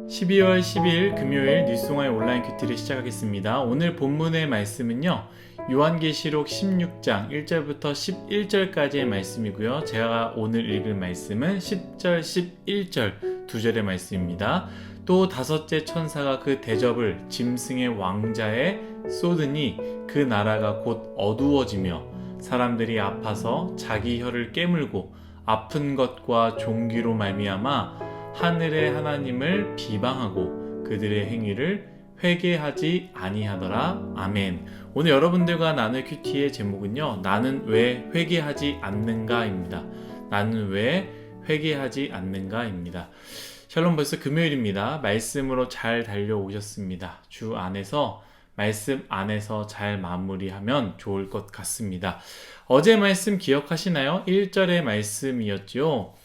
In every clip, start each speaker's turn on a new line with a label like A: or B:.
A: 12월 12일 금요일 뉴스송아의 온라인 큐티를 시작하겠습니다. 오늘 본문의 말씀은요, 요한계시록 16장 1절부터 11절까지의 말씀이고요. 제가 오늘 읽을 말씀은 10절, 11절 두 절의 말씀입니다. 또 다섯째 천사가 그 대접을 짐승의 왕자에 쏟으니 그 나라가 곧 어두워지며 사람들이 아파서 자기 혀를 깨물고 아픈 것과 종기로 말미암아 하늘의 하나님을 비방하고 그들의 행위를 회개하지 아니하더라. 아멘. 오늘 여러분들과 나눌 큐티의 제목은요, 나는 왜 회개하지 않는가입니다. 나는 왜 회개하지 않는가입니다. 샬롬, 벌써 금요일입니다. 말씀으로 잘 달려오셨습니다. 주 안에서, 말씀 안에서 잘 마무리하면 좋을 것 같습니다. 어제 말씀 기억하시나요? 1절의 말씀이었죠.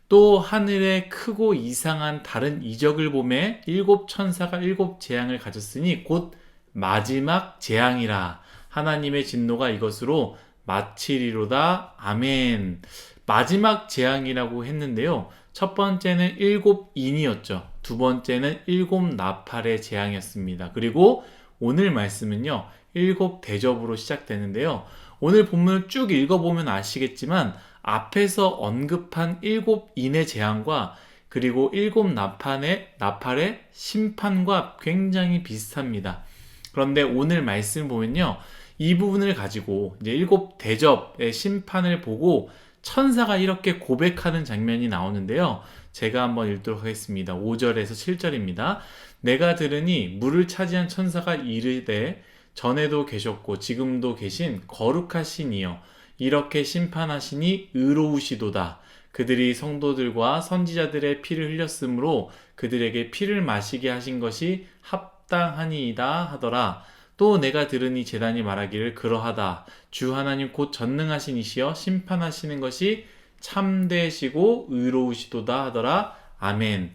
A: 또 하늘에 크고 이상한 다른 이적을 보매 일곱 천사가 일곱 재앙을 가졌으니 곧 마지막 재앙이라. 하나님의 진노가 이것으로 마치리로다. 아멘. 마지막 재앙이라고 했는데요. 첫 번째는 일곱 인이었죠. 두 번째는 일곱 나팔의 재앙이었습니다. 그리고 오늘 말씀은요, 일곱 대접으로 시작되는데요. 오늘 본문을 쭉 읽어보면 아시겠지만 앞에서 언급한 일곱 인의 재앙과 그리고 일곱 나팔의 심판과 굉장히 비슷합니다. 그런데 오늘 말씀 보면요, 이 부분을 가지고 이제 일곱 대접의 심판을 보고 천사가 이렇게 고백하는 장면이 나오는데요. 제가 한번 읽도록 하겠습니다. 5절에서 7절입니다. 내가 들으니 물을 차지한 천사가 이르되 전에도 계셨고 지금도 계신 거룩하신 이여 이렇게 심판하시니 의로우시도다. 그들이 성도들과 선지자들의 피를 흘렸으므로 그들에게 피를 마시게 하신 것이 합당하니이다 하더라. 또 내가 들으니 제단이 말하기를 그러하다. 주 하나님 곧 전능하신 이시여 심판하시는 것이 참되시고 의로우시도다 하더라. 아멘.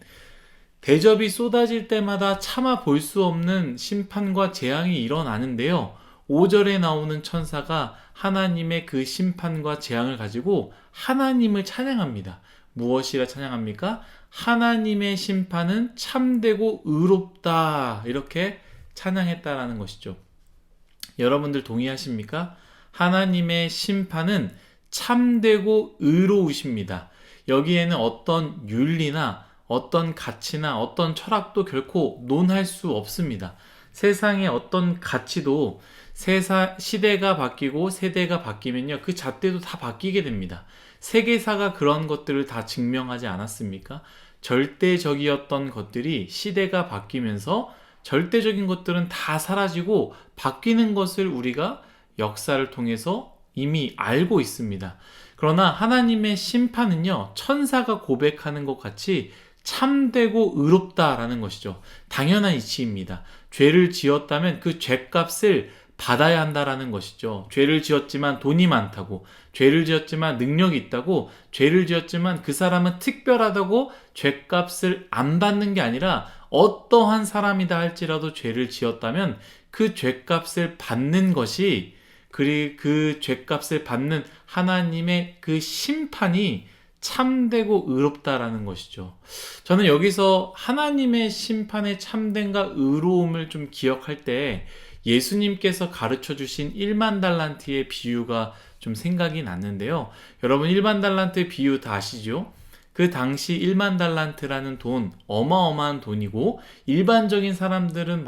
A: 대접이 쏟아질 때마다 차마 볼 수 없는 심판과 재앙이 일어나는데요. 5절에 나오는 천사가 하나님의 그 심판과 재앙을 가지고 하나님을 찬양합니다. 무엇이라 찬양합니까? 하나님의 심판은 참되고 의롭다. 이렇게 찬양했다라는 것이죠. 여러분들 동의하십니까? 하나님의 심판은 참되고 의로우십니다. 여기에는 어떤 윤리나 어떤 가치나 어떤 철학도 결코 논할 수 없습니다. 세상의 어떤 가치도 시대가 바뀌고 세대가 바뀌면요, 그 잣대도 다 바뀌게 됩니다. 세계사가 그런 것들을 다 증명하지 않았습니까? 절대적이었던 것들이 시대가 바뀌면서 절대적인 것들은 다 사라지고 바뀌는 것을 우리가 역사를 통해서 이미 알고 있습니다. 그러나 하나님의 심판은요, 천사가 고백하는 것 같이 참되고 의롭다라는 것이죠. 당연한 이치입니다. 죄를 지었다면 그 죄값을 받아야 한다라는 것이죠. 죄를 지었지만 돈이 많다고, 죄를 지었지만 능력이 있다고, 죄를 지었지만 그 사람은 특별하다고 죄값을 안 받는 게 아니라 어떠한 사람이다 할지라도 죄를 지었다면 그 죄값을 받는 것이, 그리고 그 죄값을 받는 하나님의 그 심판이 참되고 의롭다라는 것이죠. 저는 여기서 하나님의 심판의 참됨과 의로움을 좀 기억할 때 예수님께서 가르쳐 주신 1만 달란트의 비유가 좀 생각이 났는데요. 여러분 1만 달란트의 비유 다 아시죠? 그 당시 1만 달란트라는 돈, 어마어마한 돈이고 일반적인 사람들은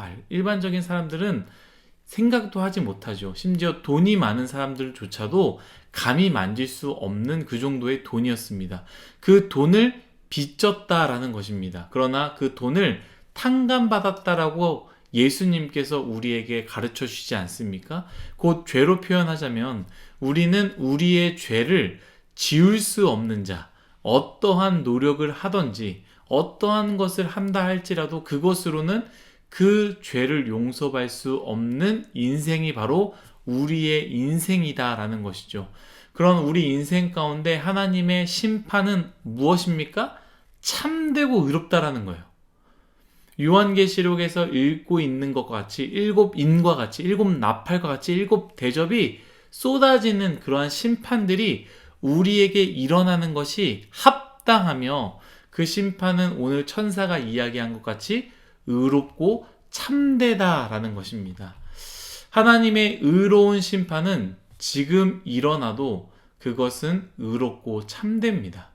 A: 생각도 하지 못하죠. 심지어 돈이 많은 사람들조차도 감히 만질 수 없는 그 정도의 돈이었습니다. 그 돈을 빚졌다라는 것입니다. 그러나 그 돈을 탕감받았다라고 예수님께서 우리에게 가르쳐 주시지 않습니까? 곧 죄로 표현하자면 우리는 우리의 죄를 지울 수 없는 자, 어떠한 노력을 하든지 어떠한 것을 한다 할지라도 그것으로는 그 죄를 용서할 수 없는 인생이 바로 우리의 인생이다라는 것이죠. 그런 우리 인생 가운데 하나님의 심판은 무엇입니까? 참되고 의롭다라는 거예요. 요한계시록에서 읽고 있는 것과 같이 일곱 인과 같이 일곱 나팔과 같이 일곱 대접이 쏟아지는 그러한 심판들이 우리에게 일어나는 것이 합당하며 그 심판은 오늘 천사가 이야기한 것 같이 의롭고 참되다라는 것입니다. 하나님의 의로운 심판은 지금 일어나도 그것은 의롭고 참됩니다.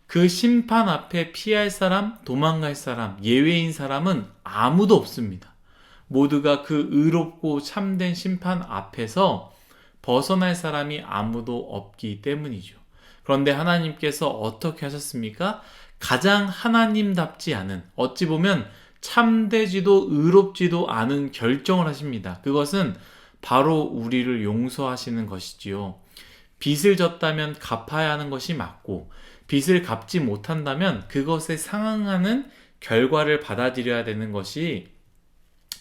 A: 그 심판 앞에 피할 사람, 도망갈 사람, 예외인 사람은 아무도 없습니다. 모두가 그 의롭고 참된 심판 앞에서 벗어날 사람이 아무도 없기 때문이죠. 그런데 하나님께서 어떻게 하셨습니까? 가장 하나님답지 않은, 어찌 보면 참되지도 의롭지도 않은 결정을 하십니다. 그것은 바로 우리를 용서하시는 것이지요. 빚을 졌다면 갚아야 하는 것이 맞고, 빚을 갚지 못한다면 그것에 상응하는 결과를 받아들여야 되는 것이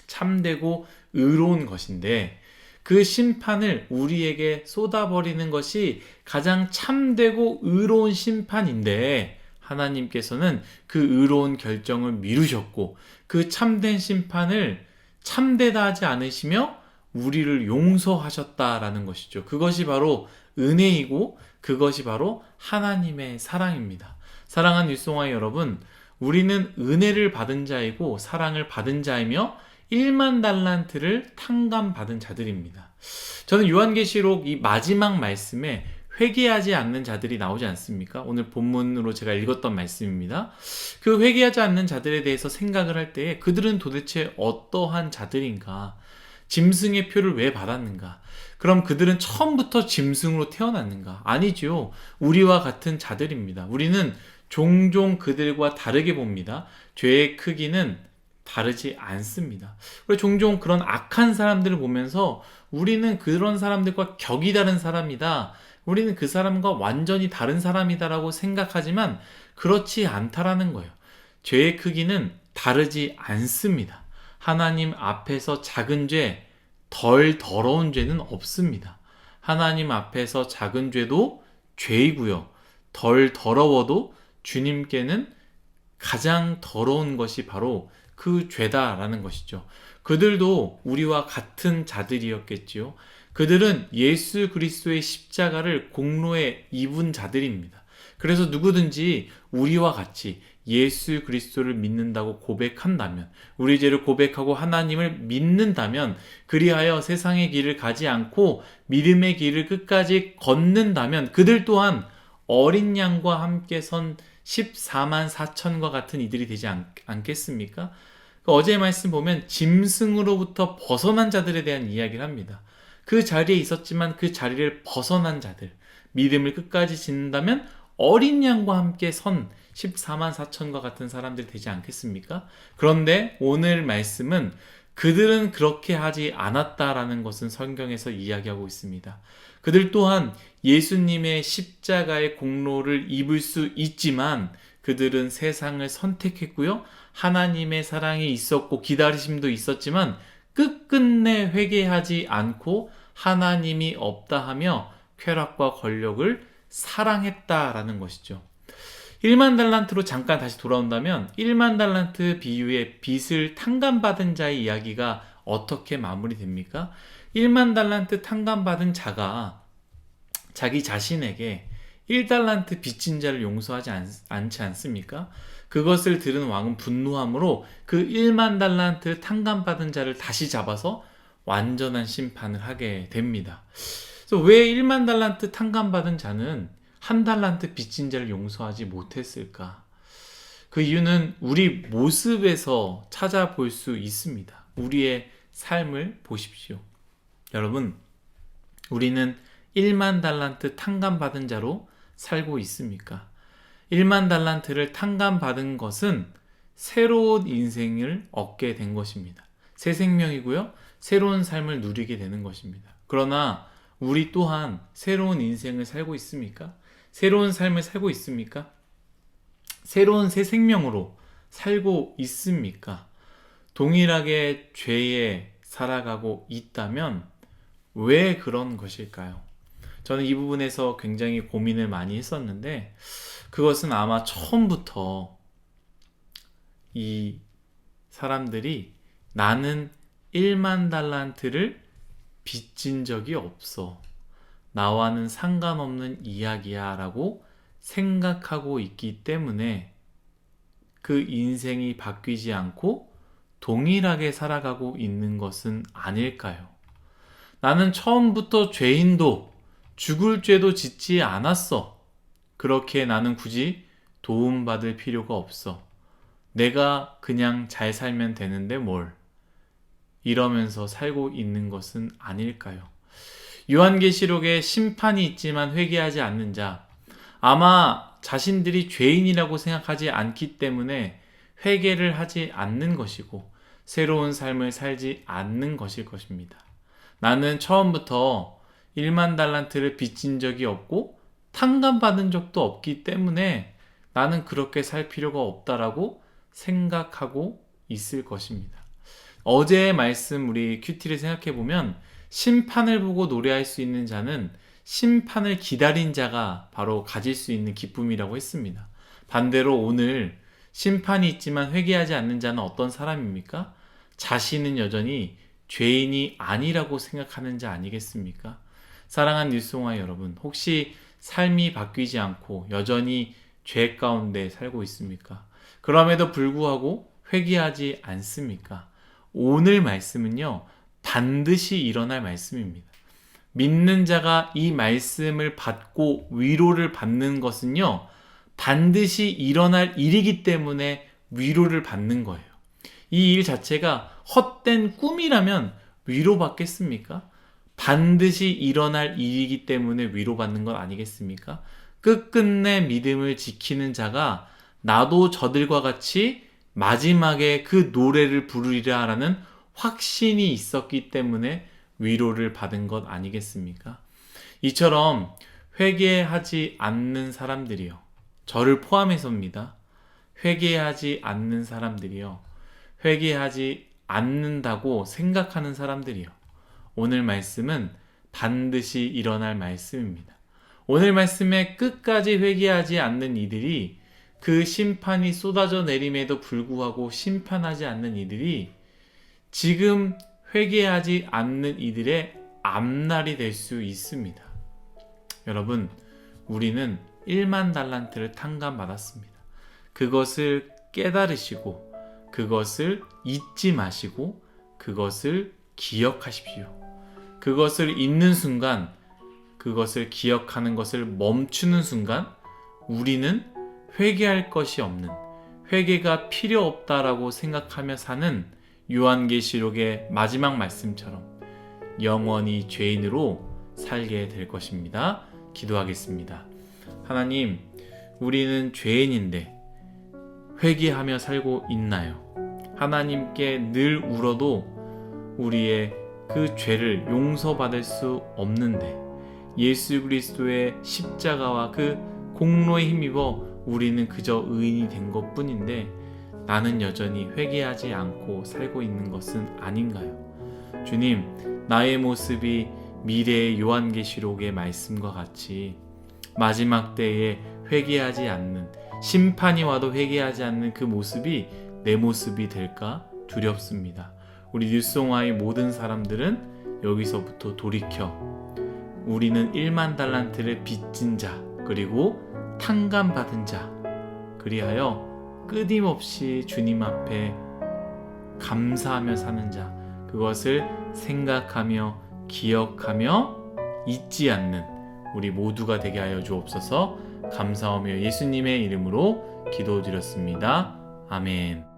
A: 참되고 의로운 것인데, 그 심판을 우리에게 쏟아버리는 것이 가장 참되고 의로운 심판인데, 하나님께서는 그 의로운 결정을 미루셨고 그 참된 심판을 참되다 하지 않으시며 우리를 용서하셨다라는 것이죠. 그것이 바로 은혜이고 그것이 바로 하나님의 사랑입니다. 사랑하는 율송아의 여러분, 우리는 은혜를 받은 자이고 사랑을 받은 자이며 1만 달란트를 탕감받은 자들입니다. 저는 요한계시록 이 마지막 말씀에 회개하지 않는 자들이 나오지 않습니까? 오늘 본문으로 제가 읽었던 말씀입니다. 그 회개하지 않는 자들에 대해서 생각을 할 때 그들은 도대체 어떠한 자들인가? 짐승의 표를 왜 받았는가? 그럼 그들은 처음부터 짐승으로 태어났는가? 아니죠. 우리와 같은 자들입니다. 우리는 종종 그들과 다르게 봅니다. 죄의 크기는 다르지 않습니다. 우리 종종 그런 악한 사람들을 보면서 우리는 그런 사람들과 격이 다른 사람이다. 우리는 그 사람과 완전히 다른 사람이다라고 생각하지만 그렇지 않다라는 거예요. 죄의 크기는 다르지 않습니다. 하나님 앞에서 작은 죄, 덜 더러운 죄는 없습니다. 하나님 앞에서 작은 죄도 죄이고요. 덜 더러워도 주님께는 가장 더러운 것이 바로 그 죄다라는 것이죠. 그들도 우리와 같은 자들이었겠지요. 그들은 예수 그리스도의 십자가를 공로에 입은 자들입니다. 그래서 누구든지 우리와 같이 예수 그리스도를 믿는다고 고백한다면, 우리 죄를 고백하고 하나님을 믿는다면, 그리하여 세상의 길을 가지 않고 믿음의 길을 끝까지 걷는다면 그들 또한 어린 양과 함께 선 14만 4천과 같은 이들이 되지 않겠습니까? 어제의 말씀 보면 짐승으로부터 벗어난 자들에 대한 이야기를 합니다. 그 자리에 있었지만 그 자리를 벗어난 자들, 믿음을 끝까지 짓는다면 어린 양과 함께 선 14만 4천과 같은 사람들이 되지 않겠습니까? 그런데 오늘 말씀은 그들은 그렇게 하지 않았다라는 것은 성경에서 이야기하고 있습니다. 그들 또한 예수님의 십자가의 공로를 입을 수 있지만 그들은 세상을 선택했고요. 하나님의 사랑이 있었고 기다리심도 있었지만 끝끝내 회개하지 않고 하나님이 없다 하며 쾌락과 권력을 사랑했다라는 것이죠. 1만 달란트로 잠깐 다시 돌아온다면 1만 달란트 비유의 빚을 탕감받은 자의 이야기가 어떻게 마무리됩니까? 1만 달란트 탕감받은 자가 자기 자신에게 1달란트 빚진 자를 용서하지 않지 않습니까? 그것을 들은 왕은 분노함으로 그 1만 달란트 탕감받은 자를 다시 잡아서 완전한 심판을 하게 됩니다. 그래서 왜 1만 달란트 탕감받은 자는 1달란트 빚진 자를 용서하지 못했을까? 그 이유는 우리 모습에서 찾아볼 수 있습니다. 우리의 삶을 보십시오. 여러분, 우리는 1만 달란트 탕감받은 자로 살고 있습니까? 1만 달란트를 탕감받은 것은 새로운 인생을 얻게 된 것입니다. 새 생명이고요. 새로운 삶을 누리게 되는 것입니다. 그러나 우리 또한 새로운 인생을 살고 있습니까? 새로운 삶을 살고 있습니까? 새로운 새 생명으로 살고 있습니까? 동일하게 죄에 살아가고 있다면 왜 그런 것일까요? 저는 이 부분에서 굉장히 고민을 많이 했었는데 그것은 아마 처음부터 이 사람들이 나는 1만 달란트를 빚진 적이 없어. 나와는 상관없는 이야기야 라고 생각하고 있기 때문에 그 인생이 바뀌지 않고 동일하게 살아가고 있는 것은 아닐까요? 나는 처음부터 죄인도 죽을 죄도 짓지 않았어. 그렇게 나는 굳이 도움받을 필요가 없어. 내가 그냥 잘 살면 되는데 뭘. 이러면서 살고 있는 것은 아닐까요? 요한계시록에 심판이 있지만 회개하지 않는 자, 아마 자신들이 죄인이라고 생각하지 않기 때문에 회개를 하지 않는 것이고 새로운 삶을 살지 않는 것일 것입니다. 나는 처음부터 1만 달란트를 빚진 적이 없고 탕감받은 적도 없기 때문에 나는 그렇게 살 필요가 없다라고 생각하고 있을 것입니다. 어제의 말씀 우리 큐티를 생각해 보면 심판을 보고 노래할 수 있는 자는 심판을 기다린 자가 바로 가질 수 있는 기쁨이라고 했습니다. 반대로 오늘 심판이 있지만 회개하지 않는 자는 어떤 사람입니까? 자신은 여전히 죄인이 아니라고 생각하는 자 아니겠습니까? 사랑하는 뉴스공화 여러분, 혹시 삶이 바뀌지 않고 여전히 죄 가운데 살고 있습니까? 그럼에도 불구하고 회개하지 않습니까? 오늘 말씀은요, 반드시 일어날 말씀입니다. 믿는 자가 이 말씀을 받고 위로를 받는 것은요, 반드시 일어날 일이기 때문에 위로를 받는 거예요. 이 일 자체가 헛된 꿈이라면 위로받겠습니까? 반드시 일어날 일이기 때문에 위로받는 것 아니겠습니까? 끝끝내 믿음을 지키는 자가 나도 저들과 같이 마지막에 그 노래를 부르리라라는 확신이 있었기 때문에 위로를 받은 것 아니겠습니까? 이처럼 회개하지 않는 사람들이요. 저를 포함해서입니다. 회개하지 않는 사람들이요. 회개하지 않는다고 생각하는 사람들이요. 오늘 말씀은 반드시 일어날 말씀입니다. 오늘 말씀에 끝까지 회개하지 않는 이들이 그 심판이 쏟아져 내림에도 불구하고 심판하지 않는 이들이 지금 회개하지 않는 이들의 앞날이 될 수 있습니다. 여러분, 우리는 1만 달란트를 탕감받았습니다. 그것을 깨달으시고 그것을 잊지 마시고 그것을 기억하십시오. 그것을 잊는 순간, 그것을 기억하는 것을 멈추는 순간 우리는 회개할 것이 없는, 회개가 필요 없다라고 생각하며 사는 요한계시록의 마지막 말씀처럼 영원히 죄인으로 살게 될 것입니다. 기도하겠습니다. 하나님, 우리는 죄인인데 회개하며 살고 있나요? 하나님께 늘 울어도 우리의 그 죄를 용서받을 수 없는데 예수 그리스도의 십자가와 그 공로에 힘입어 우리는 그저 의인이 된 것뿐인데 나는 여전히 회개하지 않고 살고 있는 것은 아닌가요? 주님, 나의 모습이 미래의 요한계시록의 말씀과 같이 마지막 때에 회개하지 않는, 심판이 와도 회개하지 않는 그 모습이 내 모습이 될까 두렵습니다. 우리 뉴스공화의 모든 사람들은 여기서부터 돌이켜 우리는 1만 달란트를 빚진 자, 그리고 탕감받은 자, 그리하여 끊임없이 주님 앞에 감사하며 사는 자, 그것을 생각하며 기억하며 잊지 않는 우리 모두가 되게 하여 주옵소서. 감사하며 예수님의 이름으로 기도드렸습니다. 아멘.